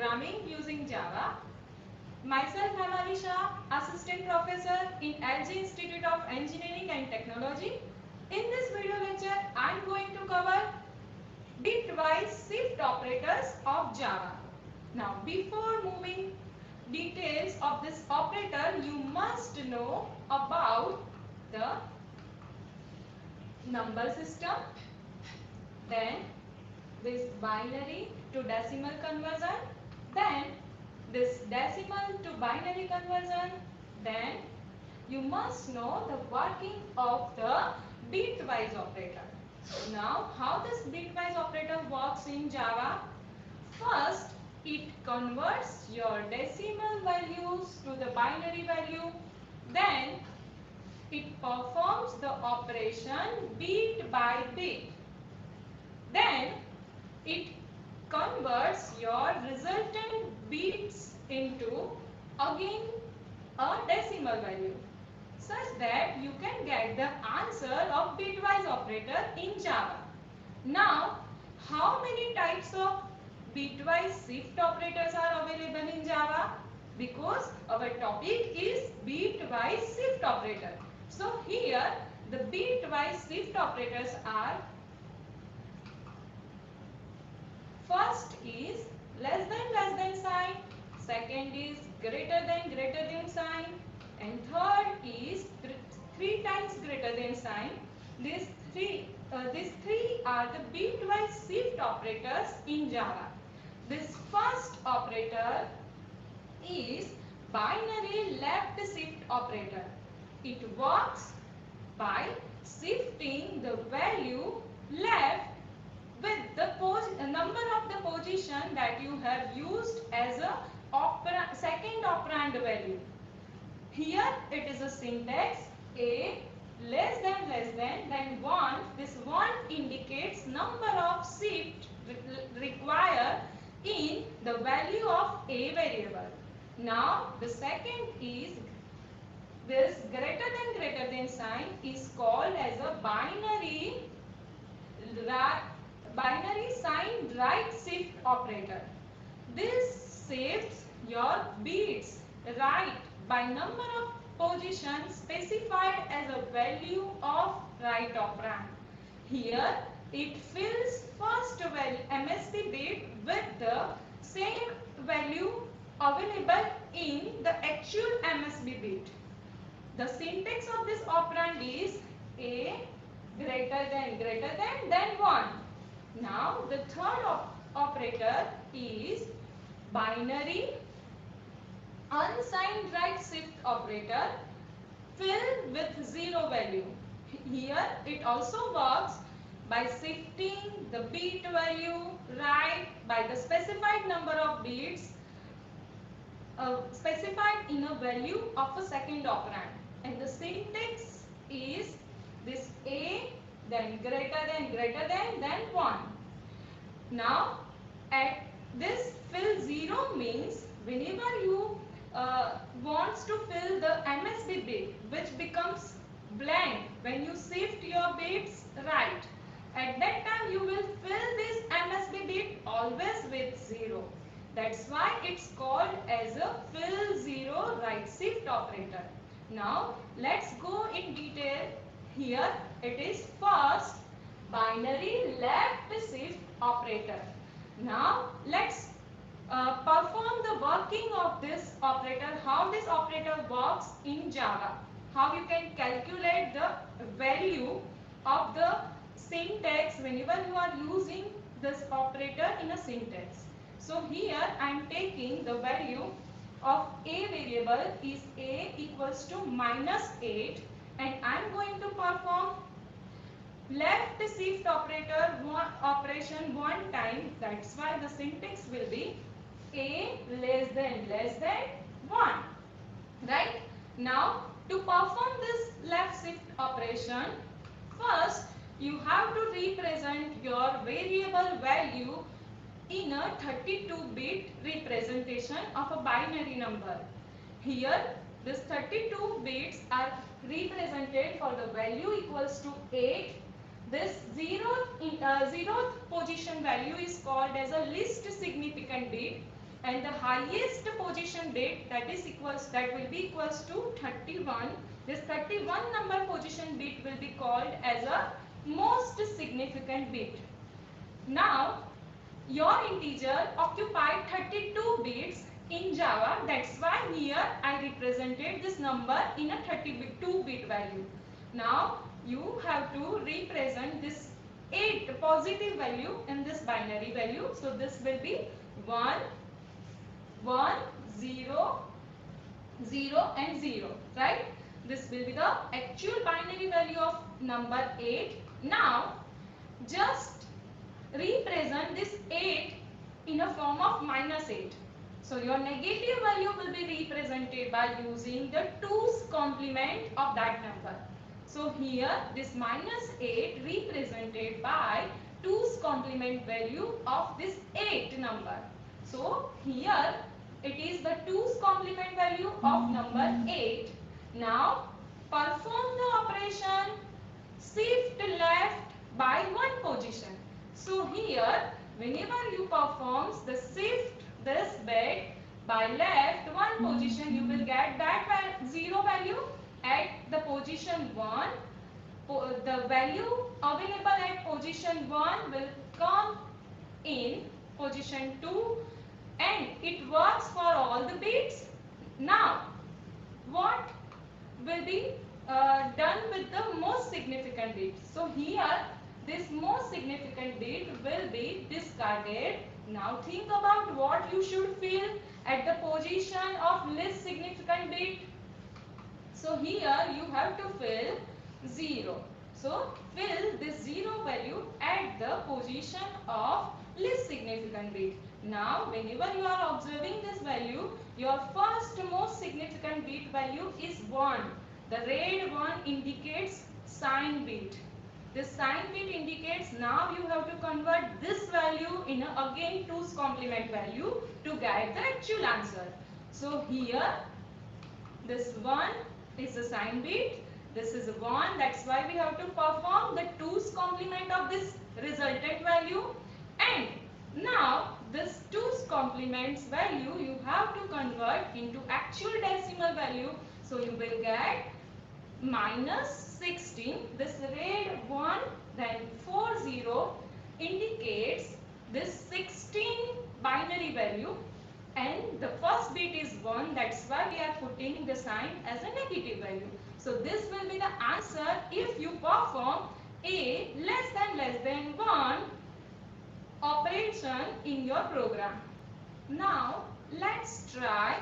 Programming using Java. Myself, Hamali Shah, Assistant Professor in LG Institute of Engineering and Technology. In this video lecture, I am going to cover bitwise shift operators of Java. Now, before moving details of this operator, you must know about the number system, then this binary to decimal conversion, then this decimal to binary conversion, then you must know the working of the bitwise operator. Now, how this bitwise operator works in Java? First, it converts your decimal values to the binary value. Then, it performs the operation bit by bit. Then, it converts your resultant bits into again a decimal value, such that you can get the answer of bitwise operator in Java. Now, how many types of bitwise shift operators are available in Java? Because our topic is bitwise shift operator. So here the bitwise shift operators are: first is less than sign, second is greater than sign, and third is three times greater than sign. These three are the bitwise shift operators in Java. This first operator is binary left shift operator. It works by shifting the value left with the number of the position that you have used as a second operand value. Here it is a syntax: a less than then 1. This 1 indicates number of shift required in the value of a variable. Now the second is this greater than sign is called as a binary sign right shift operator. This shifts your bits right by number of positions specified as a value of right operand. Here it fills first value MSB bit with the same value available in the actual MSB bit. The syntax of this operand is a greater than then 1. Now the third operator is binary unsigned right shift operator filled with 0 value. Here it also works by shifting the bit value right by the specified number of bits specified in a value of a second operand, and the syntax is this a then greater than 1. Now at this fill 0 means whenever you wants to fill the MSB bit, which becomes blank when you shift your bits right, at that time you will fill this MSB bit always with 0. That's why it's called as a fill 0 right shift operator. Now let's go in detail. Here it is first binary left shift operator. Now let's perform the working of this operator, how this operator works in Java, how you can calculate the value of the syntax whenever you are using this operator in a syntax. So here I am taking the value of a variable is a equals to -8, and I am going to perform left shift operation one time. That's why the syntax will be a less than 1. Right? Now to perform this left shift operation, first you have to represent your variable value in a 32-bit representation of a binary number. Here this 32 bits are represented for the value equals to 8. This zeroth position value is called as a least significant bit, and the highest position bit that will be equals to 31. This 31 number position bit will be called as a most significant bit. Now your integer occupied 32 bits in Java. That's why here I represented this number in a 32-bit value. Now you have to represent this 8 positive value in this binary value. So this will be 1, 1, 0, 0 and 0, right? This will be the actual binary value of number 8. Now just represent this 8 in a form of -8. So your negative value will be represented by using the 2's complement of that number. So here this -8 represented by 2's complement value of this 8 number. So here it is the 2's complement value of number 8. Now perform the operation shift left by 1 position. So here whenever you perform the shift this bit by left 1 position, you will get that 0 value. At the position 1, the value available at position 1 will come in position 2, and it works for all the bits. Now what will be done with the most significant bit? So here this most significant bit will be discarded. Now think about what you should fill at the position of least significant bit. So here you have to fill 0. So fill this 0 value at the position of least significant bit. Now whenever you are observing this value, your first most significant bit value is 1. The red one indicates sign bit. This sign bit indicates now you have to convert this value in again 2's complement value to get the actual answer. So here this 1 is the sign bit, this is 1, that's why we have to perform the 2's complement of this resultant value, and now this 2's complements value you have to convert into actual decimal value. So you will get -16. This red one, then 40 indicates this 16 binary value, and the first bit is 1. That's why we are putting the sign as a negative value. So this will be the answer if you perform a less than 1 operation in your program. Now let's try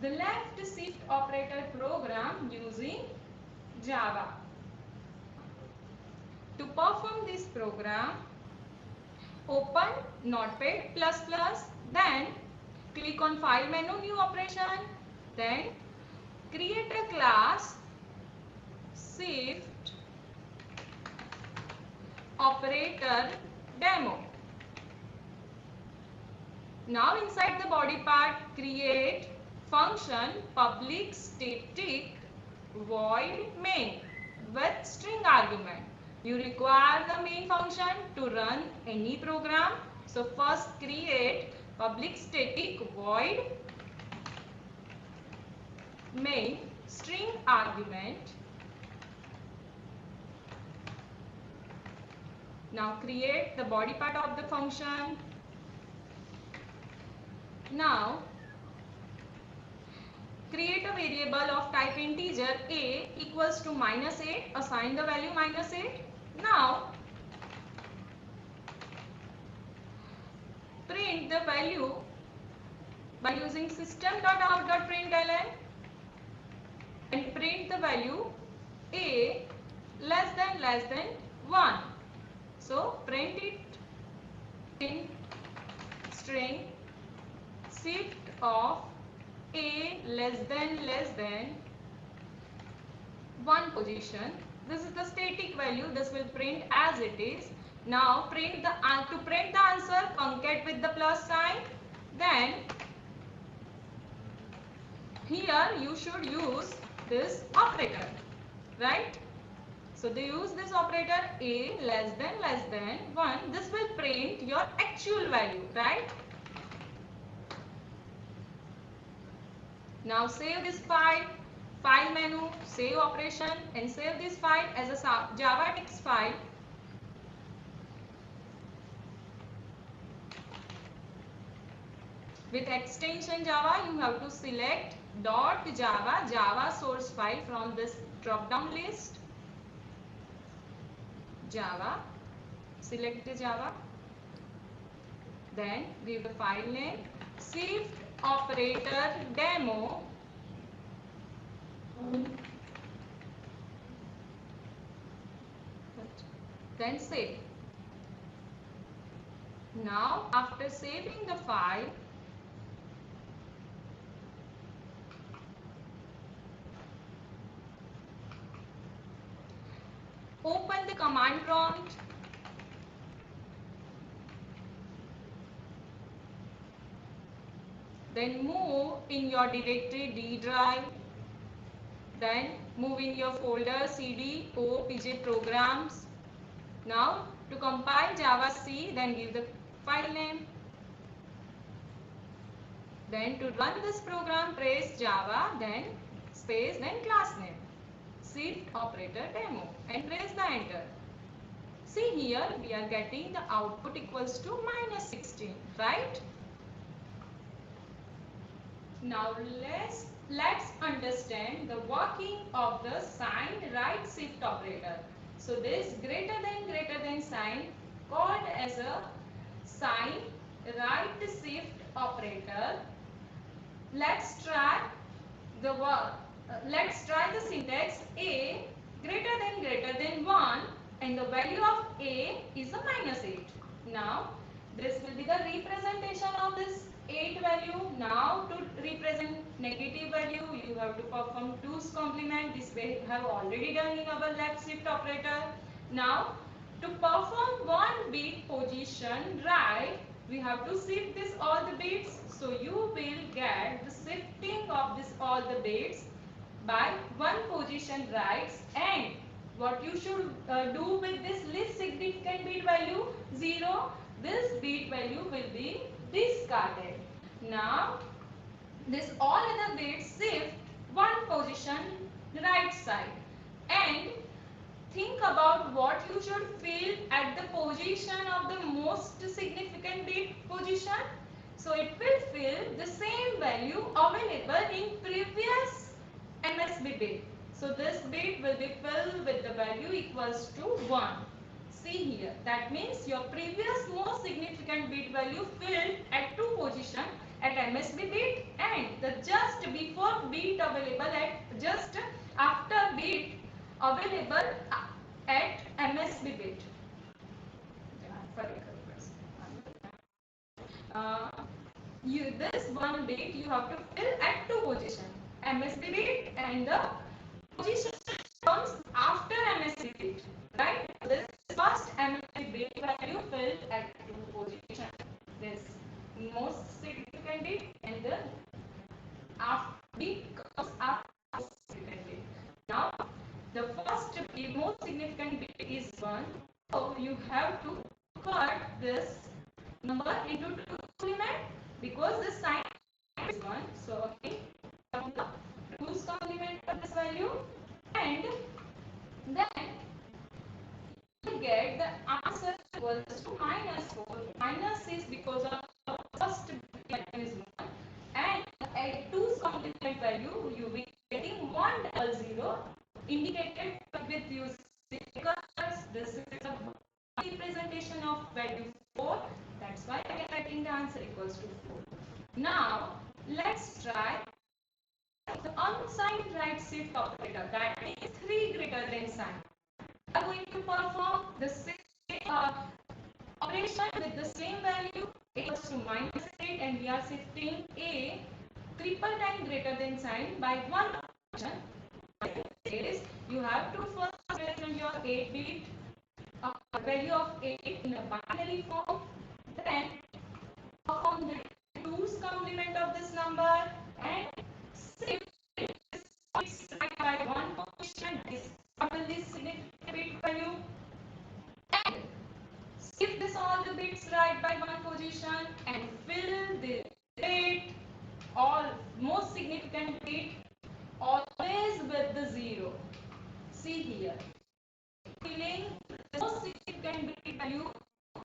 the left shift operator program using Java. To perform this program, open Notepad++, then click on File menu, New Operation, then create a class Shift Operator Demo. Now inside the body part, create function public static void main with string argument. You require the main function to run any program. So first create public static void main string argument. Now create the body part of the function. Now create a variable of type integer a equals to -8. Assign the value -8. Now print the value by using system.out.println and print the value a less than 1. So print it in string shift of a less than 1 position. This is the static value. This will print as it is. Now print the to print the answer, concat with the plus sign. Then here you should use this operator, right? So they use this operator a less than 1. This will print your actual value, right? Now save this file menu, save operation and save this file as a Java text file. With extension Java, you have to select .java, Java source file from this drop down list. Java, select the Java. Then give the file name shift operator demo. Then save. Now after saving the file, open the command prompt. Then move in your directory D drive. Then move in your folder CD OPJ programs. Now to compile Java C, then give the file name. Then to run this program, press Java, then space, then class name. Shift operator demo and press the enter. See here we are getting the output equals to -16, right? Now let's understand the working of the sign right shift operator. So this greater than sign called as a sign right shift operator. Let's try the syntax. A greater than 1 and the value of A is a -8. Now this will be the representation of this 8 value. Now to represent negative value, you have to perform 2's complement. This we have already done in our left shift operator. Now to perform one bit position right, we have to shift this all the bits. So you will get the shifting of this all the bits by one position right, and what you should do with this least significant bit value 0, this bit value will be discarded. Now this all other bits shift one position right side, and think about what you should fill at the position of the most significant bit position. So it will fill the same value available in previous MSB bit. So this bit will be filled with the value equals to 1. See here, that means your previous most significant bit value filled at 2 position at MSB bit, and the just before bit available at just after bit available at MSB bit. This one bit you have to fill at 2 position, MSB bit and the position comes after MSB bit, right? This first MSB bit value filled at 2 position, this most significant bit, and the bit comes after significant bit. Now the first most significant bit is 1, so you have to cut this number into 2 complement because the sign is 1. So again from the 2's complement of this value, and then you get the answer equals to -4. Minus is because of the first value is 1, and at 2's complement value you will be getting 100 indicated with using stickers. This is a representation of value 4. That's why I am writing the answer equals to 4. Now let's try the unsigned right shift operator, that is 3 greater than sign. We are going to perform the same operation with the same value equals to -8, and we are shifting A triple time greater than sign by one operation. Is you have to first represent your 8 bit value of 8 in a binary form, then perform the 2's complement of this number and shift this by one position, disable this significant bit value, and shift this all the bits right by one position and fill the bit all most significant See here. Feeling the most significant bit value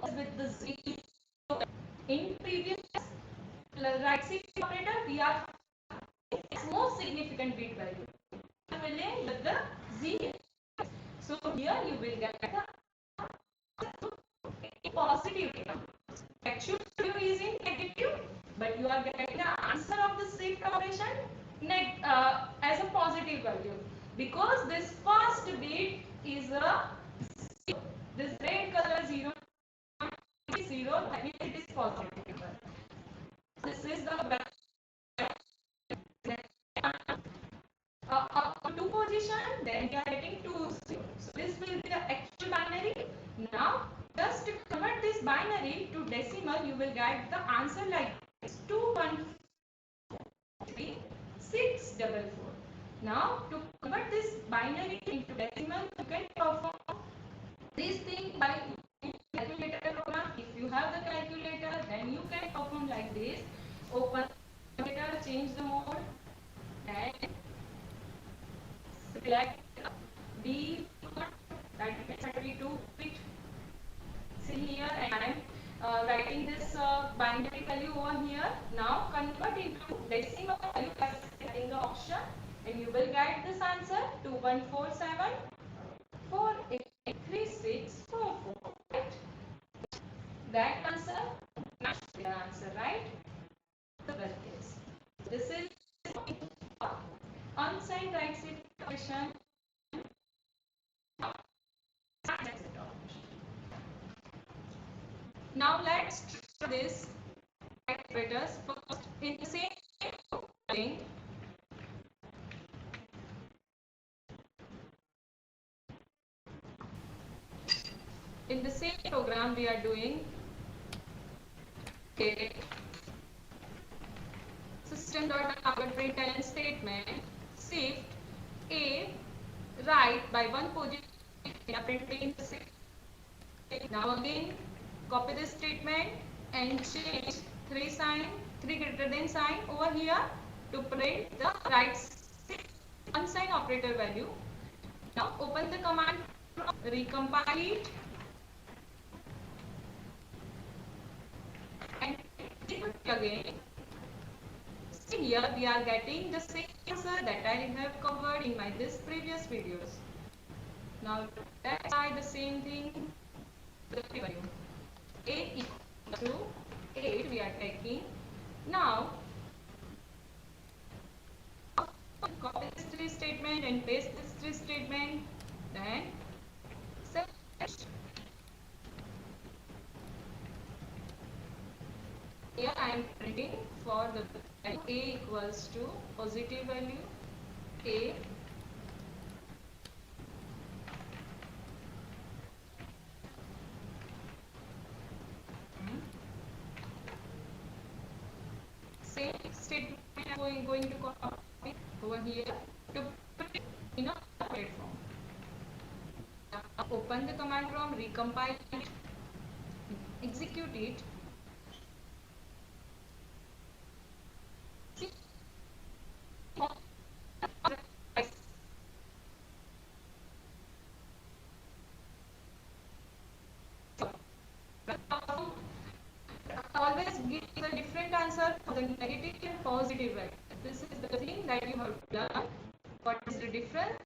is with the 0. In previous right shift operator, we are its most significant bit value. Filling with the 0. So here you will get the positive data. Actual value is in negative, but you are getting the answer of the shift operation as a positive value, because this first bit is a 0. This red color 0 is 0, that means it is positive. This is the up to 2 position, then we are getting 2 0. So this will be the actual binary. Now just to convert this binary to decimal, you will get the answer like this: 213,644. Now to convert this binary into decimal, you can perform this thing by calculator program. If you have the calculator, then you can perform like this: open calculator, change the mode, and select D, that is 32 bit. See here, and I am writing this binary value over here. Now convert into decimal value by setting the option, and you will get this answer: 2147,483,644. Right? That answer matches the answer, right? The well case. This is unsigned right shift operation. Now let's try this operators first in the same thing. In the same program we are doing system.out statement shift A right by one position printing the shift. Now again copy this statement and change 3 greater than sign over here to print the right unsigned operator value. Now open the command, recompile it, and again. See here we are getting the same answer that I have covered in my previous videos. Now let's try the same thing. The value A equals to 8 we are taking. Now copy this 3 statement and paste this 3 statement, then search. Here I am printing for the value A equals to positive value A same statement I am going to copy over here to print in a platform. Now open the command prompt, recompile it, execute it. Always give a different answer for the negative and positive value. This is the thing that you have to learn. What is the difference?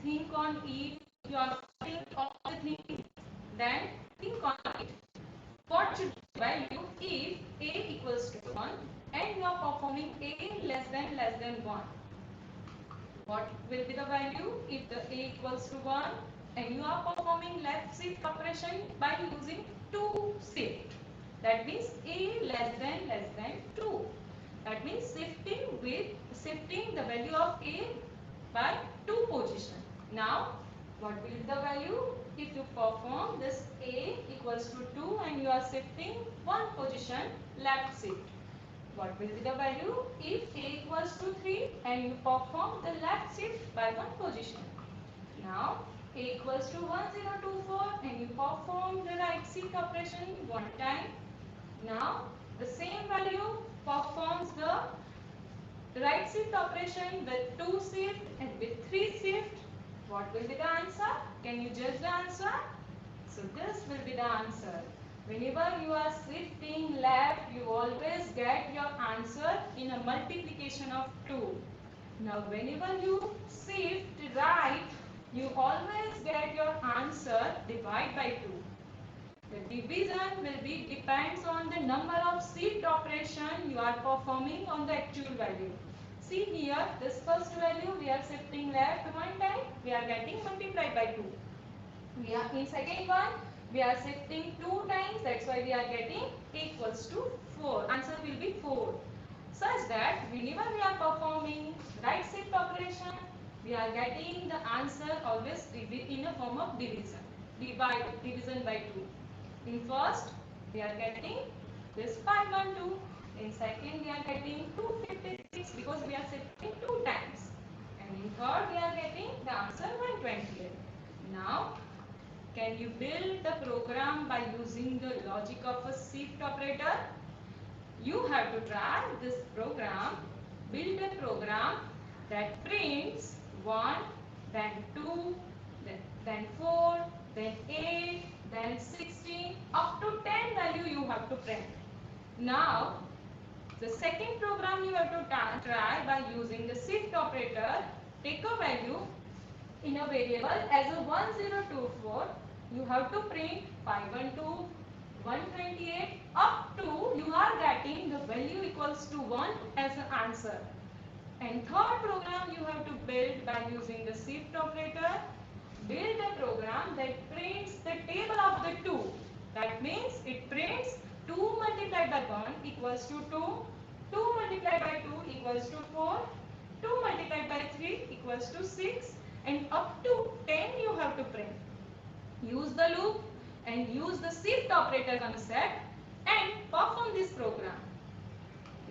Think on it. You are think of the thing. Then think on it. What should be the value if A equals to 1 and you are performing A less than 1? What will be the value if the A equals to 1 and you are performing left shift operation by using 2 shift? That means A less than 2. That means shifting the value of A by 2 position. Now what will be the value if you perform this A equals to 2 and you are shifting 1 position left shift? What will be the value if A equals to 3 and you perform the left shift by 1 position? Now A equals to 1024 and you perform the right shift operation 1 time. Now the same value performs the right shift operation with 2 shift and with 3 shift. What will be the answer? Can you judge the answer? So this will be the answer. Whenever you are shifting left, you always get your answer in a multiplication of 2. Now whenever you shift right, you always get your answer divide by 2. The division will be depends on the number of shift operation you are performing on the actual value. See here, this first value we are shifting left one time, we are getting multiplied by 2. We are in second one, we are shifting 2 times, that's why we are getting equals to 4. Answer will be 4. Such that whenever we are performing right shift operation, we are getting the answer always in a form of division. Division by 2. In first, we are getting this 512. In second, we are getting 256 because we are shifting 2 times. And in third, we are getting the answer 128. Now, can you build the program by using the logic of a shift operator? You have to try this program, build a program that prints 1, then 2, then 4, then 8, then 16, up to 10 value you have to print. Now, the second program you have to try by using the shift operator, take a value in a variable as a 1024, you have to print 512, 128 up to you are getting the value equals to 1 as an answer. And third program you have to build by using the shift operator, build a program that prints the table of the 2. That means it prints 2 multiplied by 1 equals to 2, 2 multiplied by 2 equals to 4, 2 multiplied by 3 equals to 6, and up to 10 you have to print. Use the loop and use the shift operator concept and perform this program.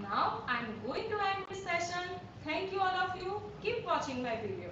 Now I am going to end this session. Thank you all of you. Keep watching my video.